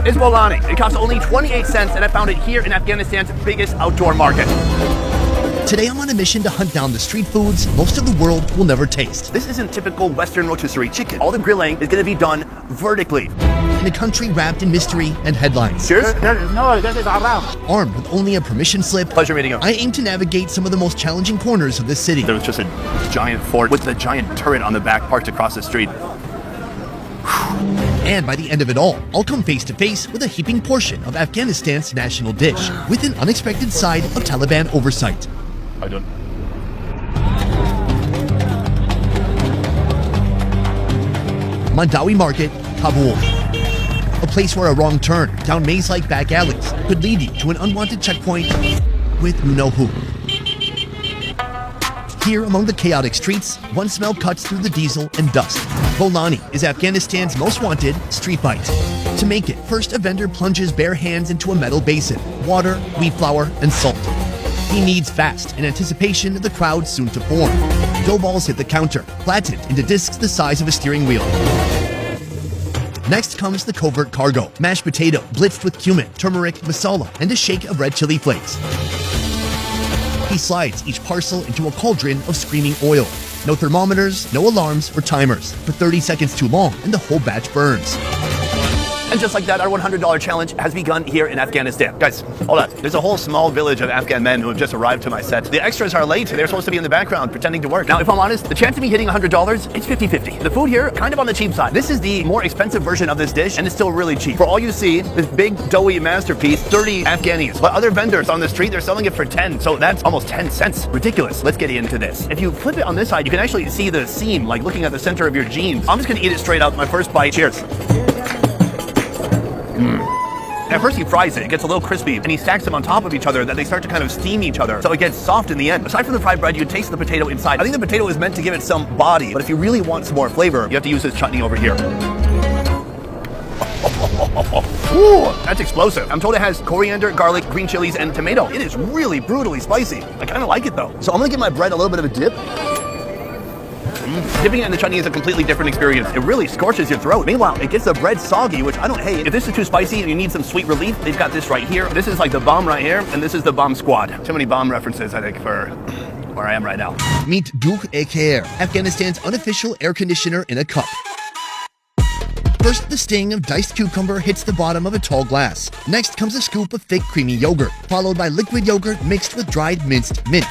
is bolani. It costs only 28 cents, and I found it here in Afghanistan's biggest outdoor market. Today I'm on a mission to hunt down the street foods most of the world will never taste. This isn't typical Western rotisserie chicken. All the grilling is going to be done vertically. In a country wrapped in mystery and headlines. Cheers. Armed with only a permission slip, Pleasure meeting you. I aim to navigate some of the most challenging corners of this city. There was just a giant fort with a giant turret on the back parked across the street. And by the end of it all, I'll come face to face with a heaping portion of Afghanistan's national dish, with an unexpected side of Taliban oversight. I don't. Mandawi Market, Kabul. A place where a wrong turn down maze-like back alleys could lead you to an unwanted checkpoint with you-know-who. Here among the chaotic streets, one smell cuts through the diesel and dust. Bolani is Afghanistan's most wanted street bite. To make it, first a vendor plunges bare hands into a metal basin, water, wheat flour, and salt. He kneads fast in anticipation of the crowd soon to form. Dough balls hit the counter, flattened into discs the size of a steering wheel. Next comes the covert cargo, mashed potato blitzed with cumin, turmeric, masala, and a shake of red chili flakes. He slides each parcel into a cauldron of screaming oil. No thermometers, no alarms or timers. For 30 seconds too long, and the whole batch burns. And just like that, our $100 challenge has begun here in Afghanistan. Guys, hold on. There's a whole small village of Afghan men who have just arrived to my set. The extras are late. They're supposed to be in the background pretending to work. Now, if I'm honest, the chance of me hitting $100, it's 50-50. The food here, kind of on the cheap side. This is the more expensive version of this dish, and it's still really cheap. For all you see, this big, doughy masterpiece, 30 Afghanis. But other vendors on the street, they're selling it for 10. So that's almost 10 cents. Ridiculous. Let's get into this. If you flip it on this side, you can actually see the seam, like looking at the center of your jeans. I'm just gonna eat it straight out. My first bite. Cheers. At first he fries it, it gets a little crispy, and he stacks them on top of each other that they start to kind of steam each other, so it gets soft in the end. Aside from the fried bread, you taste the potato inside. I think the potato is meant to give it some body, but if you really want some more flavor, you have to use this chutney over here. Ooh, that's explosive. I'm told it has coriander, garlic, green chilies, and tomato. It is really brutally spicy. I kind of like it though. So I'm gonna give my bread a little bit of a dip. Dipping it in the chutney is a completely different experience. It really scorches your throat. Meanwhile, it gets the bread soggy, which I don't hate. If this is too spicy and you need some sweet relief, they've got this right here. This is like the bomb right here, and this is the bomb squad. Too many bomb references, I think, for where I am right now. Meet Dukh-e-Khair, Afghanistan's unofficial air conditioner in a cup. First, the sting of diced cucumber hits the bottom of a tall glass. Next comes a scoop of thick, creamy yogurt, followed by liquid yogurt mixed with dried minced mint.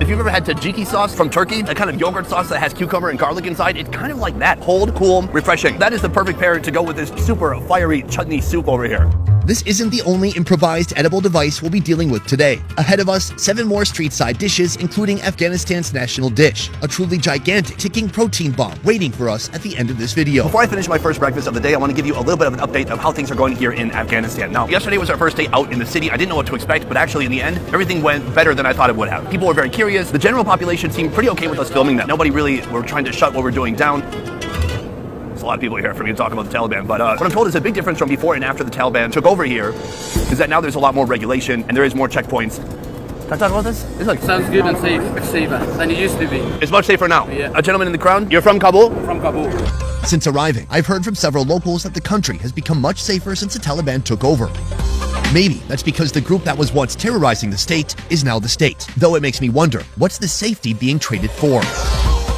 If you've ever had tzatziki sauce from Turkey, that kind of yogurt sauce that has cucumber and garlic inside, it's kind of like that. Cold, cool, refreshing. That is the perfect pair to go with this super fiery chutney soup over here. This isn't the only improvised edible device we'll be dealing with today. Ahead of us, 7 more street-side dishes, including Afghanistan's national dish, a truly gigantic ticking protein bomb waiting for us at the end of this video. Before I finish my first breakfast of the day, I want to give you a little bit of an update of how things are going here in Afghanistan. Now, yesterday was our first day out in the city. I didn't know what to expect, but actually in the end, everything went better than I thought it would have. People were very curious. The general population seemed pretty okay with us filming that. Nobody really were trying to shut what we're doing down. A lot of people here for me to talk about the Taliban, but what I'm told is a big difference from before and after the Taliban took over here is that now there's a lot more regulation and there is more checkpoints. Can I talk about this? It's like sounds good and safe. It's safer than it used to be. It's much safer now. Yeah. A gentleman in the crowd. You're from Kabul? From Kabul. Since arriving, I've heard from several locals that the country has become much safer since the Taliban took over. Maybe that's because the group that was once terrorizing the state is now the state. Though it makes me wonder, what's the safety being traded for?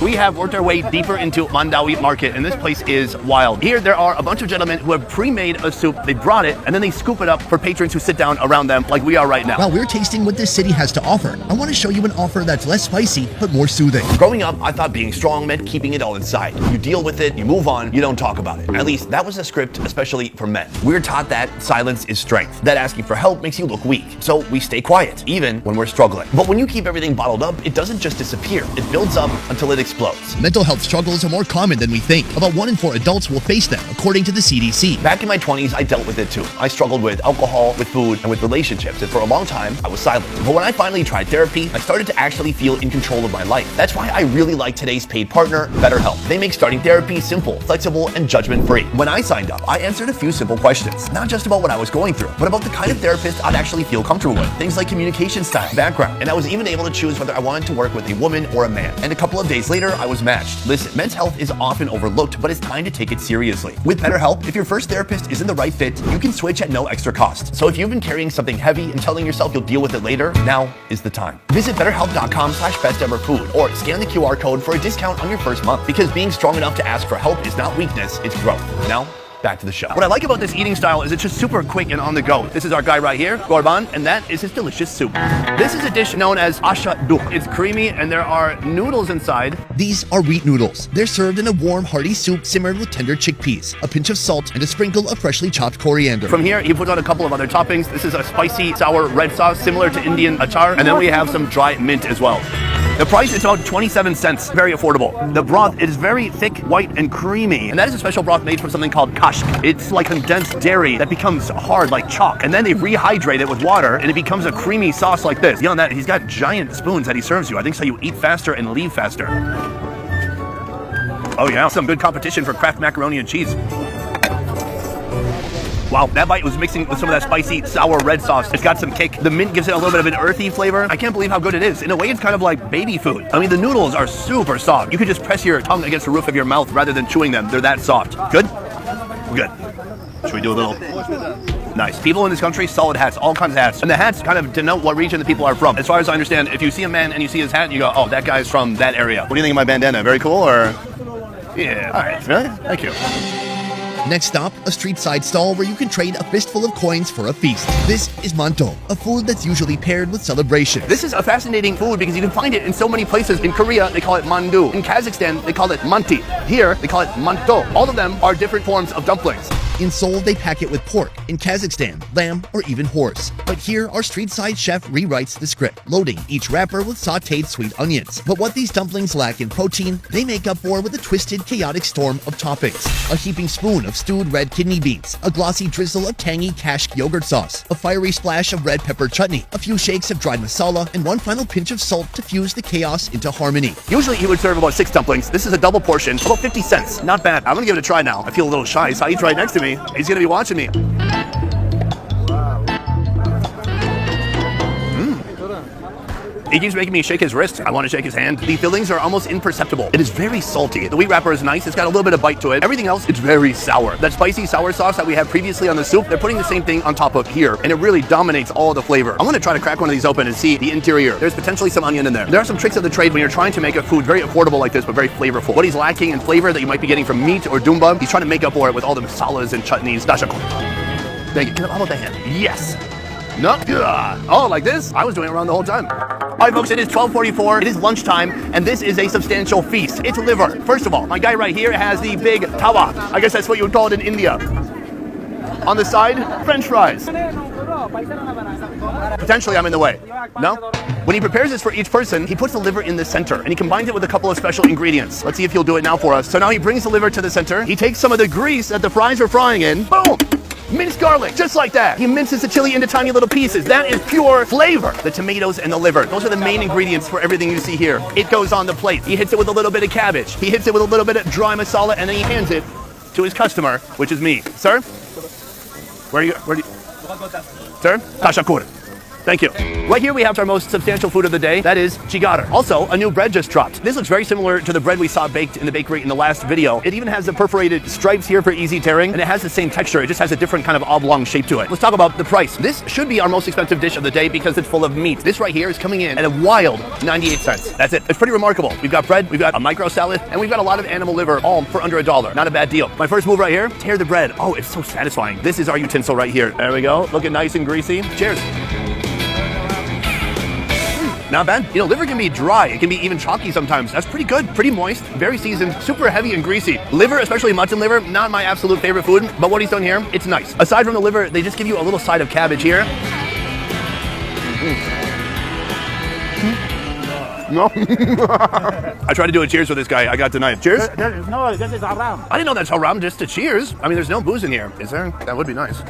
We have worked our way deeper into Mandawi Market, and this place is wild. Here, there are a bunch of gentlemen who have pre-made a soup. They brought it, and then they scoop it up for patrons who sit down around them like we are right now. While we're tasting what this city has to offer, I want to show you an offer that's less spicy, but more soothing. Growing up, I thought being strong meant keeping it all inside. You deal with it, you move on, you don't talk about it. At least that was the script, especially for men. We're taught that silence is strength, that asking for help makes you look weak. So we stay quiet, even when we're struggling. But when you keep everything bottled up, it doesn't just disappear. It builds up until it explodes. Mental health struggles are more common than we think. About 1 in 4 adults will face them, according to the CDC. Back in my 20s, I dealt with it too. I struggled with alcohol, with food, and with relationships, and for a long time, I was silent. But when I finally tried therapy, I started to actually feel in control of my life. That's why I really like today's paid partner, BetterHelp. They make starting therapy simple, flexible, and judgment-free. When I signed up, I answered a few simple questions, not just about what I was going through, but about the kind of therapist I'd actually feel comfortable with. Things like communication style, background, and I was even able to choose whether I wanted to work with a woman or a man. And a couple of days later, later, I was matched. Listen, men's health is often overlooked, but it's time to take it seriously. With BetterHelp, if your first therapist isn't the right fit, you can switch at no extra cost. So if you've been carrying something heavy and telling yourself you'll deal with it later, now is the time. Visit BetterHelp.com/besteverfood or scan the QR code for a discount on your first month. Because being strong enough to ask for help is not weakness, it's growth. Now, back to the show. What I like about this eating style is it's just super quick and on the go. This is our guy right here, Gorban, and that is his delicious soup. This is a dish known as ashaduk. It's creamy and there are noodles inside. These are wheat noodles. They're served in a warm, hearty soup simmered with tender chickpeas, a pinch of salt, and a sprinkle of freshly chopped coriander. From here, he puts on a couple of other toppings. This is a spicy, sour red sauce, similar to Indian achar, and then we have some dry mint as well. The price is about 27 cents, very affordable. The broth is very thick, white, and creamy, and that is a special broth made from something called kashk. It's like condensed dairy that becomes hard like chalk, and then they rehydrate it with water, and it becomes a creamy sauce like this. Beyond that, he's got giant spoons that he serves you. I think so you eat faster and leave faster. Oh yeah, some good competition for Kraft macaroni and cheese. Wow, that bite was mixing with some of that spicy, sour red sauce. It's got some kick. The mint gives it a little bit of an earthy flavor. I can't believe how good it is. In a way, it's kind of like baby food. I mean, the noodles are super soft. You could just press your tongue against the roof of your mouth rather than chewing them. They're that soft. Good? Good. Should we do a little? Nice. People in this country, solid hats, all kinds of hats. And the hats kind of denote what region the people are from. As far as I understand, if you see a man and you see his hat, you go, oh, that guy's from that area. What do you think of my bandana? Very cool, or? Yeah, all right. Really? Thank you. Next stop, a street side stall where you can trade a fistful of coins for a feast. This is manto, a food that's usually paired with celebration. This is a fascinating food because you can find it in so many places. In Korea, they call it mandu. In Kazakhstan, they call it manti. Here, they call it manto. All of them are different forms of dumplings. In Seoul, they pack it with pork. In Kazakhstan, lamb or even horse. But here, our street side chef rewrites the script, loading each wrapper with sautéed sweet onions. But what these dumplings lack in protein, they make up for with a twisted, chaotic storm of toppings. A heaping spoon of stewed red kidney beans, a glossy drizzle of tangy kashk yogurt sauce, a fiery splash of red pepper chutney, a few shakes of dried masala, and one final pinch of salt to fuse the chaos into harmony. Usually he would serve about 6 dumplings. This is a double portion, about 50 cents. Not bad. I'm gonna give it a try now. I feel a little shy. Saeed's right next to me. He's gonna be watching me. He keeps making me shake his wrist. I want to shake his hand. The fillings are almost imperceptible. It is very salty. The wheat wrapper is nice. It's got a little bit of bite to it. Everything else, it's very sour. That spicy sour sauce that we had previously on the soup, they're putting the same thing on top of here, and it really dominates all the flavor. I'm going to try to crack one of these open and see the interior. There's potentially some onion in there. There are some tricks of the trade when you're trying to make a food very affordable like this, but very flavorful. What he's lacking in flavor that you might be getting from meat or dumba, he's trying to make up for it with all the masalas and chutneys. Thank you. How about that hand? Yes. No. Oh, like this? I was doing it wrong the whole time. All right, folks, it is 12:44. It is lunchtime, and this is a substantial feast. It's liver. First of all, my guy right here has the big tawa. I guess that's what you would call it in India. On the side, French fries. Potentially, I'm in the way. No? When he prepares this for each person, he puts the liver in the center, and he combines it with a couple of special ingredients. Let's see if he'll do it now for us. So now he brings the liver to the center. He takes some of the grease that the fries are frying in. Boom! Minced garlic, just like that. He minces the chili into tiny little pieces. That is pure flavor. The tomatoes and the liver, those are the main ingredients for everything you see here. It goes on the plate. He hits it with a little bit of cabbage. He hits it with a little bit of dry masala, and then he hands it to his customer, which is me. Sir? Where do you... Sir? Tashakur. Thank you. Right here we have our most substantial food of the day. That is chigar. Also, a new bread just dropped. This looks very similar to the bread we saw baked in the bakery in the last video. It even has the perforated stripes here for easy tearing, and it has the same texture. It just has a different kind of oblong shape to it. Let's talk about the price. This should be our most expensive dish of the day because it's full of meat. This right here is coming in at a wild 98 cents. That's it. It's pretty remarkable. We've got bread, we've got a micro salad, and we've got a lot of animal liver, all for under $1. Not a bad deal. My first move right here, tear the bread. Oh, it's so satisfying. This is our utensil right here. There we go. Looking nice and greasy. Cheers. Not bad. You know, liver can be dry. It can be even chalky sometimes. That's pretty good. Pretty moist, very seasoned, super heavy and greasy. Liver, especially mutton liver, not my absolute favorite food, but what he's done here, it's nice. Aside from the liver, they just give you a little side of cabbage here. No. I tried to do a cheers with this guy. I got denied. Cheers? No, this is haram. I didn't know that's haram, just to cheers. I mean, there's no booze in here. Is there? That would be nice.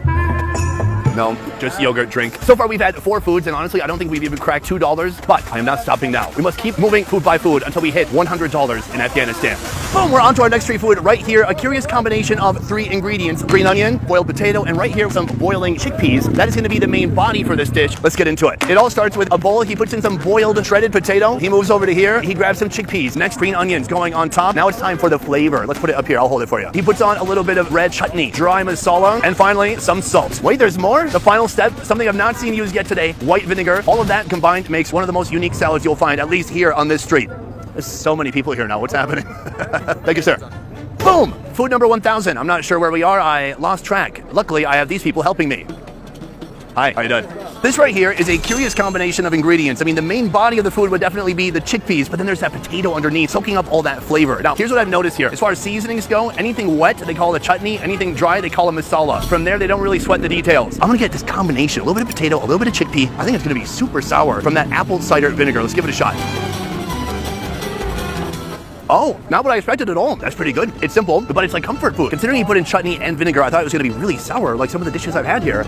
No, just yogurt drink. So far we've had 4 foods, and honestly I don't think we've even cracked $2, but I am not stopping now. We must keep moving food by food until we hit $100 in Afghanistan. Boom, we're on to our next street food right here. A curious combination of 3 ingredients: green onion, boiled potato, and right here some boiling chickpeas. That is going to be the main body for this dish. Let's get into it. It all starts with a bowl. He puts in some boiled shredded potato. He moves over to here. He grabs some chickpeas. Next, green onions going on top. Now it's time for the flavor. Let's put it up here. I'll hold it for you. He puts on a little bit of red chutney, dry masala, and finally some salt. Wait, there's more? The final step, something I've not seen used yet today: white vinegar. All of that combined makes one of the most unique salads you'll find, at least here on this street. There's so many people here now. What's happening? Thank you, sir. Boom! Food number 1000. I'm not sure where we are. I lost track. Luckily, I have these people helping me. Hi, how you doing? This right here is a curious combination of ingredients. I mean, the main body of the food would definitely be the chickpeas, but then there's that potato underneath, soaking up all that flavor. Now, here's what I've noticed here. As far as seasonings go, anything wet, they call it a chutney. Anything dry, they call it masala. From there, they don't really sweat the details. I'm gonna get this combination, a little bit of potato, a little bit of chickpea. I think it's gonna be super sour from that apple cider vinegar. Let's give it a shot. Oh, not what I expected at all. That's pretty good. It's simple, but it's like comfort food. Considering you put in chutney and vinegar, I thought it was going to be really sour, like some of the dishes I've had here.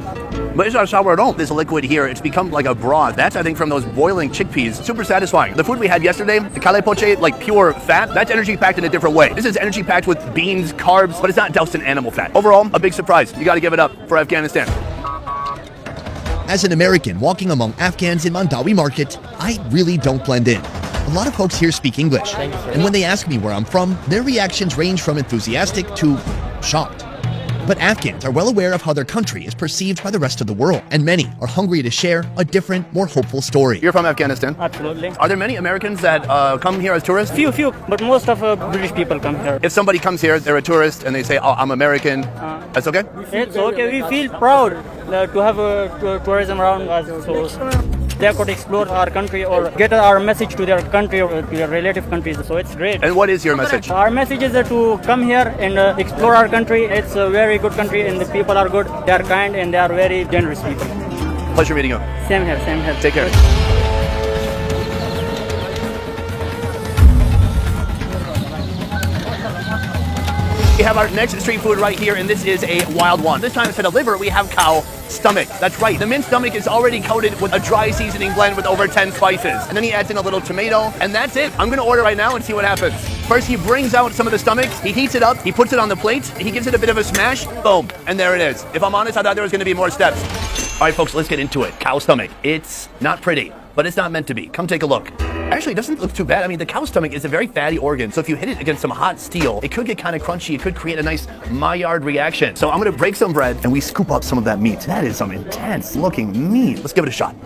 But it's not sour at all. This liquid here, it's become like a broth. That's, I think, from those boiling chickpeas. Super satisfying. The food we had yesterday, the kale poche, like pure fat, that's energy packed in a different way. This is energy packed with beans, carbs, but it's not doused in animal fat. Overall, a big surprise. You got to give it up for Afghanistan. As an American walking among Afghans in Mandawi market, I really don't blend in. A lot of folks here speak English, and when they ask me where I'm from, their reactions range from enthusiastic to shocked. But Afghans are well aware of how their country is perceived by the rest of the world, and many are hungry to share a different, more hopeful story. You're from Afghanistan? Absolutely. Are there many Americans that come here as tourists? Few, but most of British people come here. If somebody comes here, they're a tourist, and they say, oh, I'm American, that's okay? It's okay. We feel proud to have tourism around us, so they could explore our country or get our message to their country or to their relative countries. So it's great. And what is your message? Our message is to come here and explore our country. It's a very good country, and the people are good. They are kind, and they are very generous people. Pleasure meeting you. Same here, same here. Take care. We have our next street food right here, and this is a wild one. This time instead of liver, we have cow stomach. That's right. The minced stomach is already coated with a dry seasoning blend with over 10 spices. And then he adds in a little tomato, and that's it. I'm going to order right now and see what happens. First, he brings out some of the stomach. He heats it up. He puts it on the plate. He gives it a bit of a smash. Boom. And there it is. If I'm honest, I thought there was going to be more steps. All right, folks, let's get into it. Cow stomach. It's not pretty, but it's not meant to be. Come take a look. Actually, it doesn't look too bad. I mean, the cow stomach is a very fatty organ, so if you hit it against some hot steel, it could get kind of crunchy. It could create a nice Maillard reaction. So I'm going to break some bread, and we scoop up some of that meat. That is some intense-looking meat. Let's give it a shot.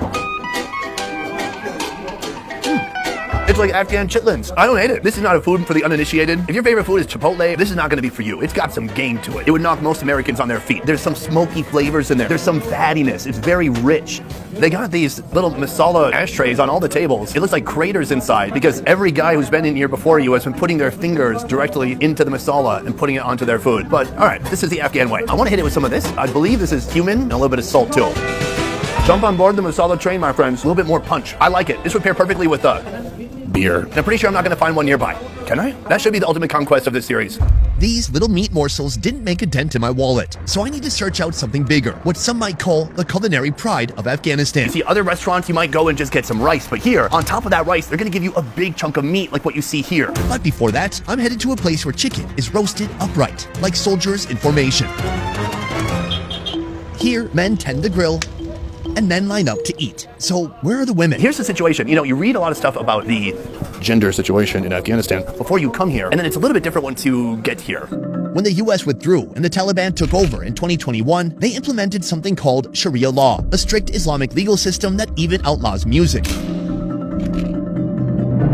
It's like Afghan chitlins. I don't hate it. This is not a food for the uninitiated. If your favorite food is Chipotle, this is not going to be for you. It's got some game to it. It would knock most Americans on their feet. There's some smoky flavors in there. There's some fattiness. It's very rich. They got these little masala ashtrays on all the tables. It looks like craters inside because every guy who's been in here before you has been putting their fingers directly into the masala and putting it onto their food. But all right, this is the Afghan way. I want to hit it with some of this. I believe this is cumin and a little bit of salt too. Jump on board the masala train, my friends. A little bit more punch. I like it. This would pair perfectly with beer. And I'm pretty sure I'm not going to find one nearby. Can I? That should be the ultimate conquest of this series. These little meat morsels didn't make a dent in my wallet, so I need to search out something bigger, what some might call the culinary pride of Afghanistan. You see, other restaurants, you might go and just get some rice, but here, on top of that rice, they're going to give you a big chunk of meat like what you see here. But before that, I'm headed to a place where chicken is roasted upright, like soldiers in formation. Here, men tend the grill, and men line up to eat. So where are the women? Here's the situation. You know, you read a lot of stuff about the gender situation in Afghanistan before you come here, and then it's a little bit different once you get here. When the US withdrew and the Taliban took over in 2021, they implemented something called Sharia law, a strict Islamic legal system that even outlaws music.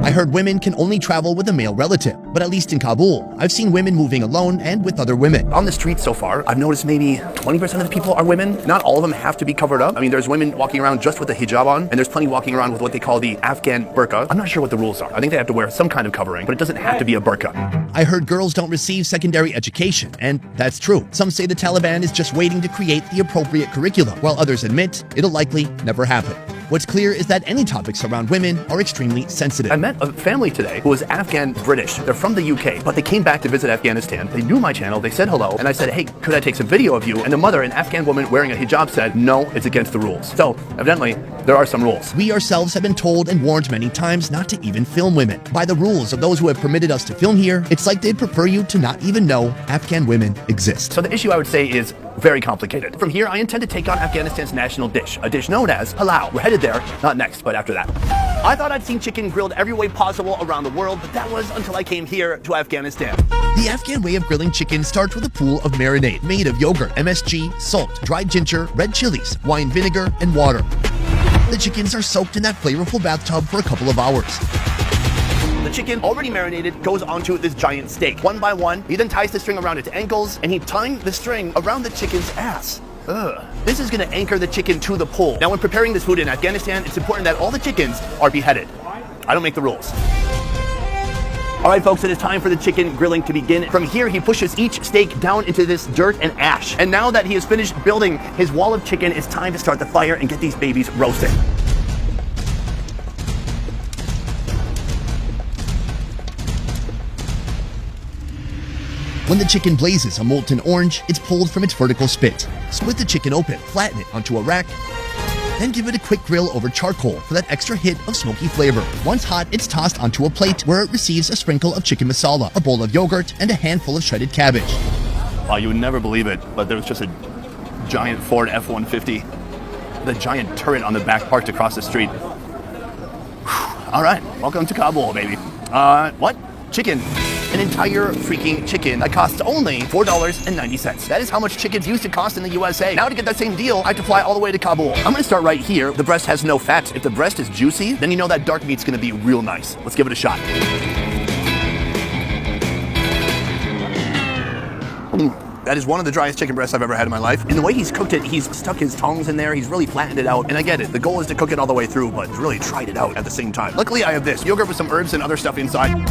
I heard women can only travel with a male relative, but at least in Kabul, I've seen women moving alone and with other women. On the streets so far, I've noticed maybe 20% of the people are women. Not all of them have to be covered up. I mean, there's women walking around just with the hijab on, and there's plenty walking around with what they call the Afghan burqa. I'm not sure what the rules are. I think they have to wear some kind of covering, but it doesn't have to be a burqa. I heard girls don't receive secondary education, and that's true. Some say the Taliban is just waiting to create the appropriate curriculum, while others admit it'll likely never happen. What's clear is that any topics around women are extremely sensitive. I met a family today who was Afghan British. They're from the UK, but they came back to visit Afghanistan. They knew my channel. They said hello, and I said, hey, could I take some video of you? And the mother, an Afghan woman wearing a hijab, said, no, it's against the rules. So, evidently, there are some rules. We ourselves have been told and warned many times not to even film women. By the rules of those who have permitted us to film here, it's like they'd prefer you to not even know Afghan women exist. So the issue, I would say, is very complicated. From here, I intend to take on Afghanistan's national dish, a dish known as palau. We're headed there, not next, but after that. I thought I'd seen chicken grilled every way possible around the world, but that was until I came here to Afghanistan. The Afghan way of grilling chicken starts with a pool of marinade made of yogurt, MSG, salt, dried ginger, red chilies, wine vinegar, and water. The chickens are soaked in that flavorful bathtub for a couple of hours. The chicken, already marinated, goes onto this giant steak. One by one, he then ties the string around its ankles, and he tying the string around the chicken's ass. Ugh. This is going to anchor the chicken to the pole. Now, when preparing this food in Afghanistan, it's important that all the chickens are beheaded. I don't make the rules. All right, folks, it is time for the chicken grilling to begin. From here, he pushes each steak down into this dirt and ash. And now that he has finished building his wall of chicken, it's time to start the fire and get these babies roasting. When the chicken blazes a molten orange, it's pulled from its vertical spit. Split the chicken open, flatten it onto a rack, then give it a quick grill over charcoal for that extra hit of smoky flavor. Once hot, it's tossed onto a plate where it receives a sprinkle of chicken masala, a bowl of yogurt, and a handful of shredded cabbage. Wow, you would never believe it, but there was just a giant Ford F-150, the giant turret on the back parked across the street. Whew. All right, welcome to Kabul, baby. What? Chicken. An entire freaking chicken that costs only $4.90. That is how much chickens used to cost in the USA. Now to get that same deal, I have to fly all the way to Kabul. I'm gonna start right here. The breast has no fat. If the breast is juicy, then you know that dark meat's gonna be real nice. Let's give it a shot. That is one of the driest chicken breasts I've ever had in my life. And the way he's cooked it, he's stuck his tongs in there, he's really flattened it out. And I get it, the goal is to cook it all the way through, but really tried it out at the same time. Luckily, I have this yogurt with some herbs and other stuff inside.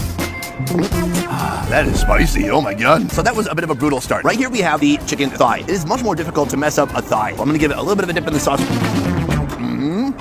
That is spicy, oh my god. So that was a bit of a brutal start. Right here we have the chicken thigh. It is much more difficult to mess up a thigh. So I'm gonna give it a little bit of a dip in the sauce.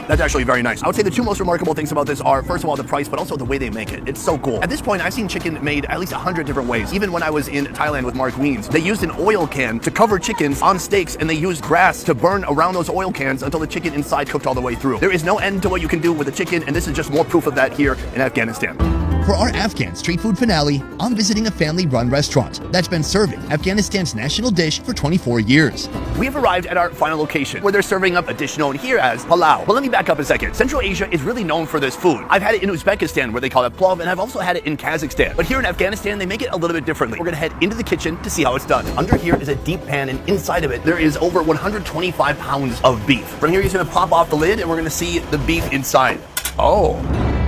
That's actually very nice. I would say the two most remarkable things about this are, first of all, the price, but also the way they make it. It's so cool. At this point, I've seen chicken made at least 100 different ways. Even when I was in Thailand with Mark Wiens, they used an oil can to cover chickens on steaks, and they used grass to burn around those oil cans until the chicken inside cooked all the way through. There is no end to what you can do with a chicken, and this is just more proof of that here in Afghanistan. For our Afghan street food finale, I'm visiting a family-run restaurant that's been serving Afghanistan's national dish for 24 years. We have arrived at our final location, where they're serving up a dish known here as palau. But let me back up a second. Central Asia is really known for this food. I've had it in Uzbekistan, where they call it plov, and I've also had it in Kazakhstan. But here in Afghanistan, they make it a little bit differently. We're gonna head into the kitchen to see how it's done. Under here is a deep pan, and inside of it, there is over 125 pounds of beef. From here, he's gonna pop off the lid, and we're gonna see the beef inside. Oh.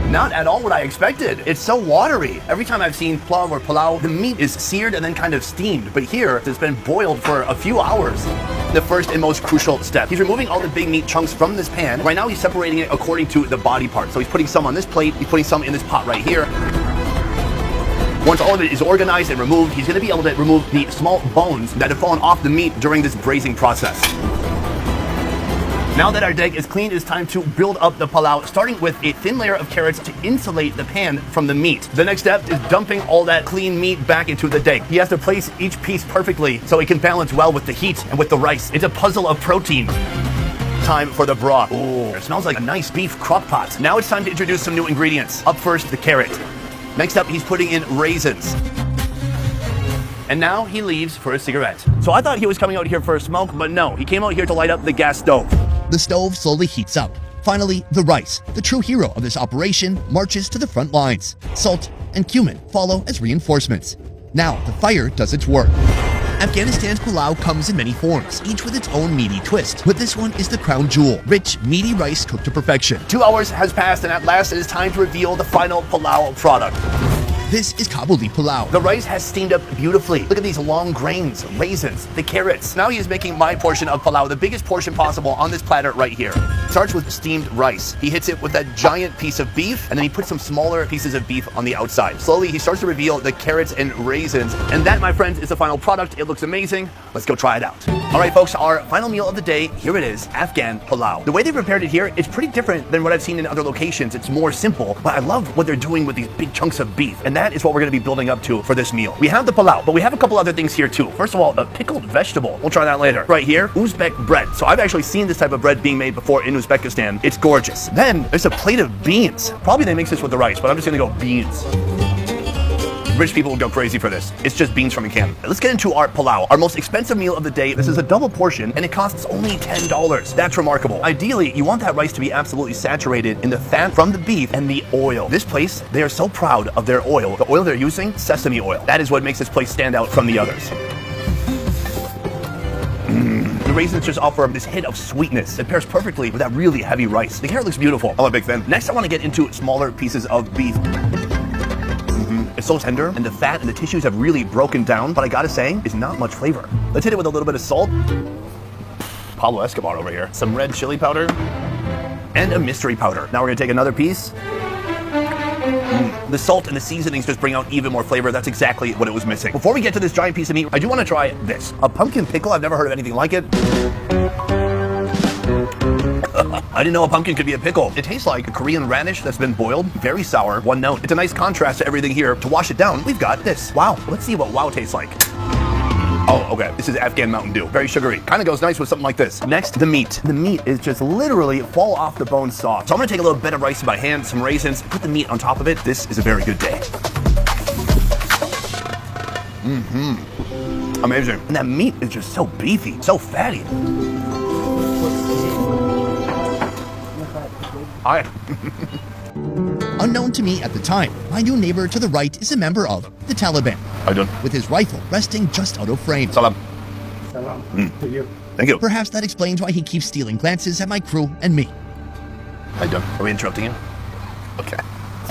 Not at all what I expected. It's so watery. Every time I've seen plov or palau, the meat is seared and then kind of steamed. But here, it's been boiled for a few hours. The first and most crucial step. He's removing all the big meat chunks from this pan. Right now, he's separating it according to the body part. So he's putting some on this plate, he's putting some in this pot right here. Once all of it is organized and removed, he's gonna be able to remove the small bones that have fallen off the meat during this braising process. Now that our deg is clean, it's time to build up the palau, starting with a thin layer of carrots to insulate the pan from the meat. The next step is dumping all that clean meat back into the deg. He has to place each piece perfectly so it can balance well with the heat and with the rice. It's a puzzle of protein. Time for the broth. Oh, it smells like a nice beef crock pot. Now it's time to introduce some new ingredients. Up first, the carrot. Next up, he's putting in raisins. And now he leaves for a cigarette. So I thought he was coming out here for a smoke, but no, he came out here to light up the gas stove. The stove slowly heats up. Finally, the rice, the true hero of this operation, marches to the front lines. Salt and cumin follow as reinforcements. Now, the fire does its work. Afghanistan's palau comes in many forms, each with its own meaty twist. But this one is the crown jewel, rich, meaty rice cooked to perfection. 2 hours has passed, and at last it is time to reveal the final palau product. This is Kabuli pulao. The rice has steamed up beautifully. Look at these long grains, raisins, the carrots. Now he is making my portion of pulao, the biggest portion possible on this platter right here. Starts with steamed rice. He hits it with that giant piece of beef, and then he puts some smaller pieces of beef on the outside. Slowly, he starts to reveal the carrots and raisins. And that, my friends, is the final product. It looks amazing. Let's go try it out. All right, folks, our final meal of the day. Here it is, Afghan pulao. The way they prepared it here is pretty different than what I've seen in other locations. It's more simple, but I love what they're doing with these big chunks of beef. And that is what we're going to be building up to for this meal. We have the pulao, but we have a couple other things here too. First of all, a pickled vegetable. We'll try that later. Right here, Uzbek bread. So I've actually seen this type of bread being made before in Uzbekistan. It's gorgeous. Then there's a plate of beans. Probably they mix this with the rice, but I'm just going to go beans. Rich people will go crazy for this. It's just beans from a can. Let's get into our pulao, our most expensive meal of the day. This is a double portion, and it costs only $10. That's remarkable. Ideally, you want that rice to be absolutely saturated in the fat from the beef and the oil. This place, they are so proud of their oil. The oil they're using, sesame oil. That is what makes this place stand out from the others. The raisins just offer this hint of sweetness. It pairs perfectly with that really heavy rice. The carrot looks beautiful. I'm a big fan. Next, I want to get into smaller pieces of beef. It's so tender, and the fat and the tissues have really broken down, but I gotta say, it's not much flavor. Let's hit it with a little bit of salt. Pablo Escobar over here. Some red chili powder, and a mystery powder. Now we're gonna take another piece. The salt and the seasonings just bring out even more flavor. That's exactly what it was missing. Before we get to this giant piece of meat, I do want to try this. A pumpkin pickle. I've never heard of anything like it. I didn't know a pumpkin could be a pickle. It tastes like a Korean radish that's been boiled. Very sour, one note. It's a nice contrast to everything here. To wash it down, we've got this. Wow, let's see what wow tastes like. Oh, okay, this is Afghan Mountain Dew. Very sugary. Kind of goes nice with something like this. Next, the meat. The meat is just literally fall off the bone soft. So I'm gonna take a little bit of rice in my hand, some raisins, put the meat on top of it. This is a very good day. Amazing. And that meat is just so beefy, so fatty. Hi. Unknown to me at the time, my new neighbor to the right is a member of the Taliban, How you doing? with his rifle resting just out of frame. Salam. Thank you. Perhaps that explains why he keeps stealing glances at my crew and me. How you doing? Are we interrupting you? Okay.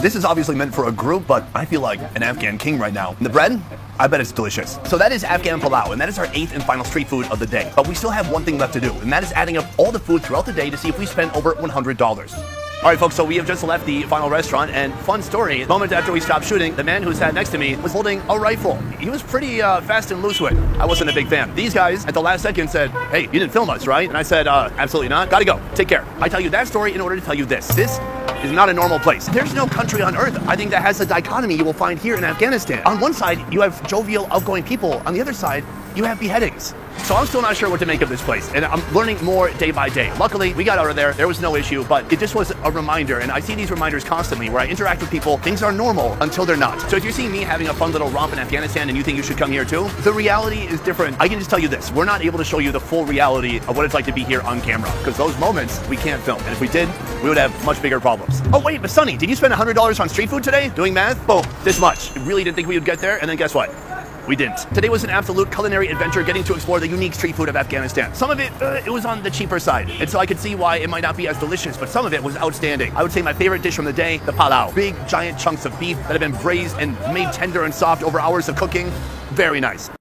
This is obviously meant for a group, but I feel like an Afghan king right now. And the bread? I bet it's delicious. So that is Afghan pulao, and that is our 8th and final street food of the day. But we still have one thing left to do, and that is adding up all the food throughout the day to see if we spend over $100. All right, folks, so we have just left the final restaurant, and fun story, the moment after we stopped shooting, the man who sat next to me was holding a rifle. He was pretty fast and loose with it. I wasn't a big fan. These guys, at the last second, said, hey, you didn't film us, right? And I said, absolutely not. Gotta go. Take care. I tell you that story in order to tell you this. This is not a normal place. There's no country on earth, I think, that has the dichotomy you will find here in Afghanistan. On one side, you have jovial, outgoing people. On the other side, you have beheadings. So I'm still not sure what to make of this place, and I'm learning more day by day. Luckily, we got out of there. There was no issue, but it just was a reminder, and I see these reminders constantly where I interact with people. Things are normal until they're not. So if you're seeing me having a fun little romp in Afghanistan and you think you should come here too, the reality is different. I can just tell you this. We're not able to show you the full reality of what it's like to be here on camera, because those moments we can't film. And if we did, we would have much bigger problems. Oh wait, but Sonny, did you spend $100 on street food today? Doing math? Boom, this much. Really didn't think we would get there, and then guess what? We didn't. Today was an absolute culinary adventure getting to explore the unique street food of Afghanistan. Some of it, it was on the cheaper side, and so I could see why it might not be as delicious, but some of it was outstanding. I would say my favorite dish from the day, the pulao. Big, giant chunks of beef that have been braised and made tender and soft over hours of cooking. Very nice.